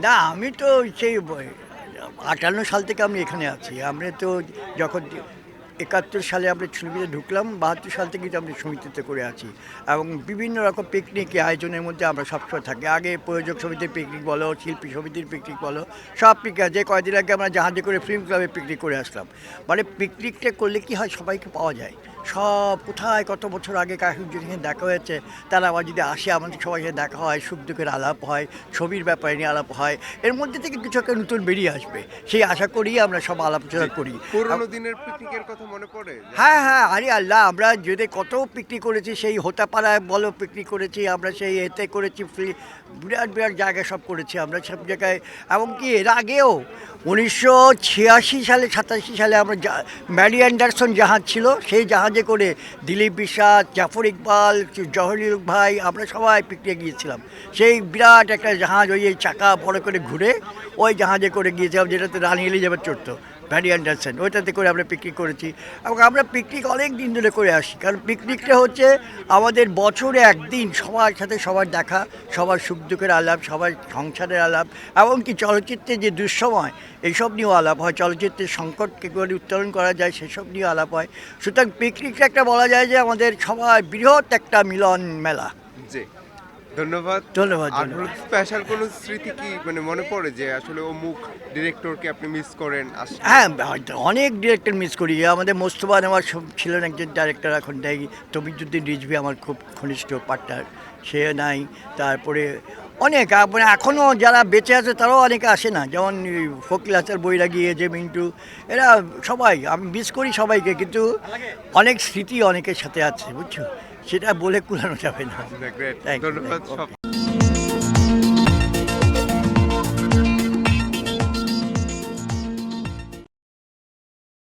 না, আমি তো সেই ৫৮ সাল থেকে আমি এখানে আছি। আমরা তো যখন ৭১ সালে আমরা সমিতিতে ঢুকলাম, ৭২ সাল থেকে তো আমরা সমিতিতে করে আছি এবং বিভিন্ন রকম পিকনিক আয়োজনের মধ্যে আমরা সবসময় থাকি। আগে প্রযোজক সমিতির পিকনিক বলো, শিল্পী সমিতির পিকনিক বলো, সব পিকনিক যে কয়দিন আগে আমরা জাহাজে করে ফিল্ম ক্লাবে পিকনিক করে আসলাম। মানে পিকনিকটা করলে কি হয়, সবাইকে পাওয়া যায়। সব কোথায় কত বছর আগে কাকুর যদি দেখা হয়েছে, তারা আবার যদি আসে, আমাদের সবাই সাথে দেখা হয়, সুখ দুঃখের আলাপ হয়, ছবির ব্যাপারে নিয়ে আলাপ হয়। এর মধ্যে থেকে কিছু একটা নতুন বেরিয়ে আসবে, সেই আশা করেই আমরা সব আলোচনা করি। পুরোনো দিনের পিকনিকের কথা মনে পড়ে? হ্যাঁ হ্যাঁ, আরে আল্লাহ, আমরা যদি কত পিকনিক করেছি, সেই হোতাপাড়ায় বলো পিকনিক করেছি, আমরা সেই এতে করেছি, বিরাট বিরাট জায়গায় সব করেছি আমরা সব জায়গায়। এমনকি এর আগেও 1986 সালে 87 সালে আমরা ম্যারি অ্যান্ডারসন জাহাজ ছিল, সেই জাহাজে করে দিলীপ বিশ্বাস, জাফর ইকবাল, জহরুল ভাই, আমরা সবাই পিকনিকে গিয়েছিলাম। সেই বিরাট একটা জাহাজ, ওই চাকা বড় করে ঘুরে ওই জাহাজে করে গিয়েছিলাম, যেটাতে রানী এলিজাবেথ চড়তো, ম্যারি অ্যান্ডারসন, ওইটাতে করে আমরা পিকনিক করেছি। এবং আমরা পিকনিক অনেক দিন ধরে করে আসি, কারণ পিকনিকটা হচ্ছে আমাদের বছরে একদিন সবার সাথে সবার দেখা, সবার সুখ দুঃখের আলাপ, সবার সংসারের আলাপ, এমনকি চলচ্চিত্রের যে দুঃসময় এইসব নিয়েও আলাপ হয়, চলচ্চিত্রের সংকটকে করে উত্তরণ করা যায় সেসব নিয়েও আলাপ হয়। সুতরাং পিকনিকটা একটা বলা যায় যে আমাদের সবার বৃহৎ একটা মিলন মেলা। জি, ধন্যবাদ। ধন্যবাদ। স্পেশাল কোনো স্মৃতি কি মানে মনে পড়ে যে আসলে অমুক ডিরেক্টরকে আপনি মিস করেন? হ্যাঁ, অনেক ডিরেক্টর মিস করি। আমাদের মোস্তফা নেওয়ার ছিলেন একজন ডাইরেক্টর, এখন নেই। তমিজুদ্দিন রিজভী আমার খুব ঘনিষ্ঠ পার্টনার, সে নাই। তারপরে অনেক মানে এখনও যারা বেঁচে আছে তারাও অনেকে আসে না, যেমন ফকির হাসান বৈরাগী, যে মিন্টু, এরা সবাই আমি মিস করি সবাইকে, কিন্তু অনেক স্মৃতি অনেকের সাথে আছে, বুঝছো, সেটা বলে কুলানো যাবে না। ধন্যবাদ। Thank you.